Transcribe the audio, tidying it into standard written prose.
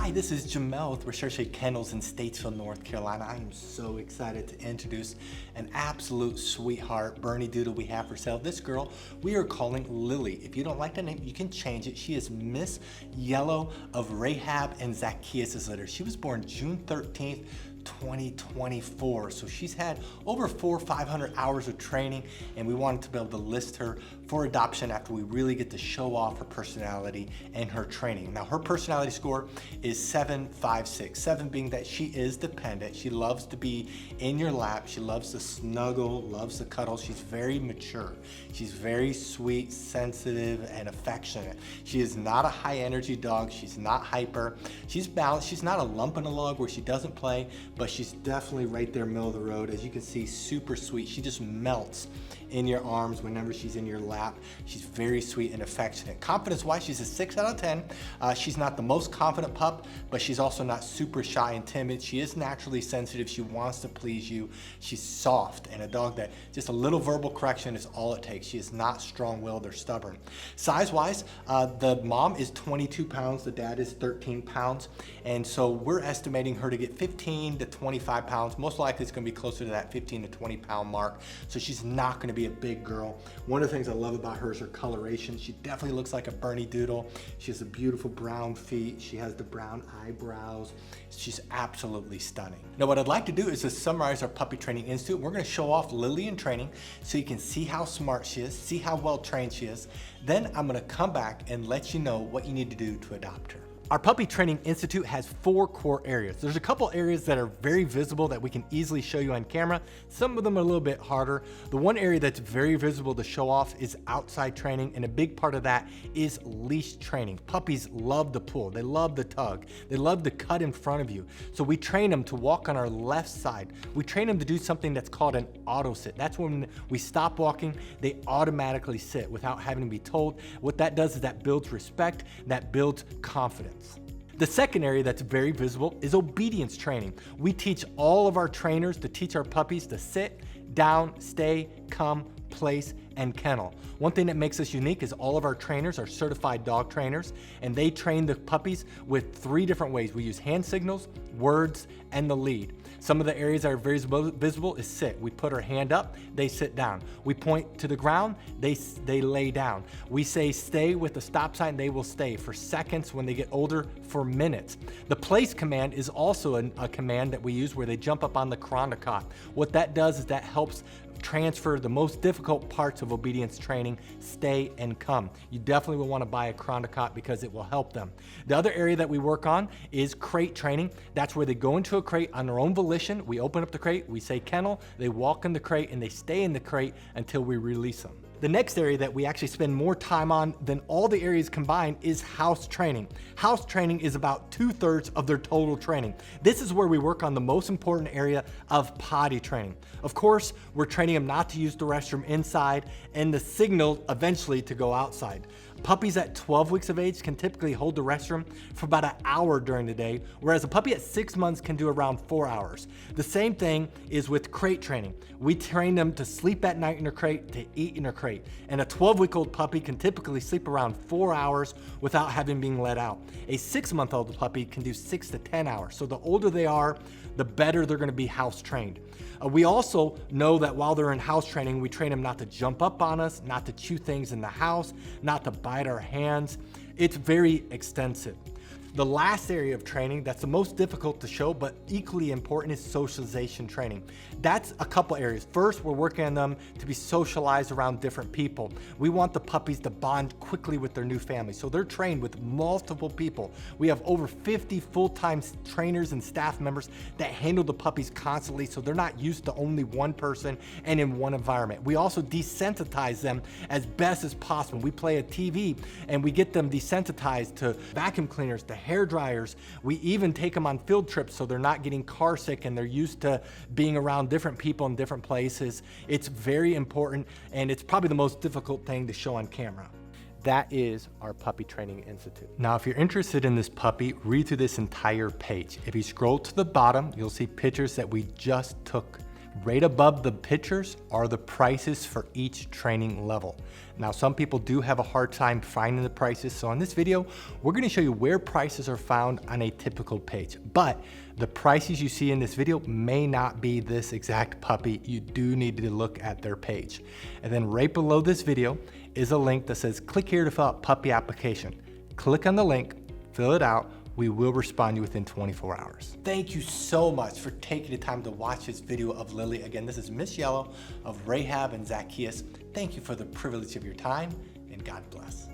Hi, this is Jamel with Recherche Kennels in Statesville, North Carolina. I am so excited to introduce an absolute sweetheart Bernedoodle we have for sale. This girl we are calling Lily. If you don't like the name, you can change it. She is Miss Yellow of Rahab and Zacchaeus' litter. She was born June 13th, 2024. So she's had over 400 or 500 hours of training, and we wanted to be able to list her for adoption after we really get to show off her personality and her training. Now, her personality score is 7.56. 7 being that she is dependent. She loves to be in your lap. She loves to snuggle, loves to cuddle. She's very mature. She's very sweet, sensitive, and affectionate. She is not a high energy dog. She's not hyper. She's balanced. She's not a lump in a log where she doesn't play, but she's definitely right there middle of the road. As you can see, super sweet. She just melts in your arms whenever she's in your lap. She's very sweet and affectionate. Confidence-wise, she's a 6 out of 10. She's not the most confident pup, but she's also not super shy and timid. She is naturally sensitive. She wants to please you. She's soft, and a dog that just a little verbal correction is all it takes. She is not strong-willed or stubborn. Size-wise, the mom is 22 pounds, the dad is 13 pounds, and so we're estimating her to get 15 to 25 pounds. Most likely it's gonna be closer to that 15 to 20 pound mark, so she's not gonna be a big girl. One of the things I love about her is her coloration. She definitely looks like a Bernedoodle. She has the beautiful brown feet. She has the brown eyebrows. She's absolutely stunning. Now, what I'd like to do is to summarize our Puppy Training Institute. We're gonna show off Lily in training so you can see how smart she is, see how well trained she is. Then I'm gonna come back and let you know what you need to do to adopt her. Our Puppy Training Institute has 4 core areas. There's a couple areas that are very visible that we can easily show you on camera. Some of them are a little bit harder. The one area that's very visible to show off is outside training, and a big part of that is leash training. Puppies love to pull, they love to tug, they love to cut in front of you. So we train them to walk on our left side. We train them to do something that's called an auto sit. That's when we stop walking, they automatically sit without having to be told. What that does is that builds respect, that builds confidence. The second area that's very visible is obedience training. We teach all of our trainers to teach our puppies to sit, down, stay, come, place, and kennel. One thing that makes us unique is all of our trainers are certified dog trainers, and they train the puppies with 3 different ways. We use hand signals, words, and the lead. Some of the areas that are very visible is sit. We put our hand up, they sit down. We point to the ground, they lay down. We say stay with the stop sign, they will stay for seconds. When they get older, for minutes. The place command is also a command that we use where they jump up on the cot. What that does is that helps transfer the most difficult parts of obedience training, stay and come. You definitely will want to buy a cot because it will help them. The other area that we work on is crate training. That's where they go into a crate on their own volition. We open up the crate, we say kennel, they walk in the crate, and they stay in the crate until we release them. The next area that we actually spend more time on than all the areas combined is house training. House training is about 2/3 of their total training. This is where we work on the most important area of potty training. Of course, we're training them not to use the restroom inside and the signal eventually to go outside. Puppies at 12 weeks of age can typically hold the restroom for about an hour during the day, whereas a puppy at 6 months can do around 4 hours. The same thing is with crate training. We train them to sleep at night in a crate, to eat in a crate. And a 12-week-old puppy can typically sleep around 4 hours without having been let out. A 6-month-old puppy can do 6 to 10 hours. So the older they are, the better they're gonna be house trained. We also know that while they're in house training, we train them not to jump up on us, not to chew things in the house, not to bite our hands. It's very extensive. The last area of training that's the most difficult to show but equally important is socialization training. That's a couple areas. First, we're working on them to be socialized around different people. We want the puppies to bond quickly with their new family, so they're trained with multiple people. We have over 50 full-time trainers and staff members that handle the puppies constantly, so they're not used to only one person and in one environment. We also desensitize them as best as possible. We play a TV and we get them desensitized to vacuum cleaners, to hair dryers. We even take them on field trips so they're not getting car sick and they're used to being around different people in different places. It's very important, and it's probably the most difficult thing to show on camera. That is our Puppy Training Institute. Now, if you're interested in this puppy, read through this entire page. If you scroll to the bottom, you'll see pictures that we just took Right above the pictures are the prices for each training level. Now, some people do have a hard time finding the prices, so in this video, we're gonna show you where prices are found on a typical page. But the prices you see in this video may not be this exact puppy. You do need to look at their page. And then right below this video is a link that says, click here to fill out puppy application. Click on the link, fill it out. We will respond to you within 24 hours. Thank you so much for taking the time to watch this video of Lily. Again, this is Miss Yellow of Rahab and Zacchaeus. Thank you for the privilege of your time, and God bless.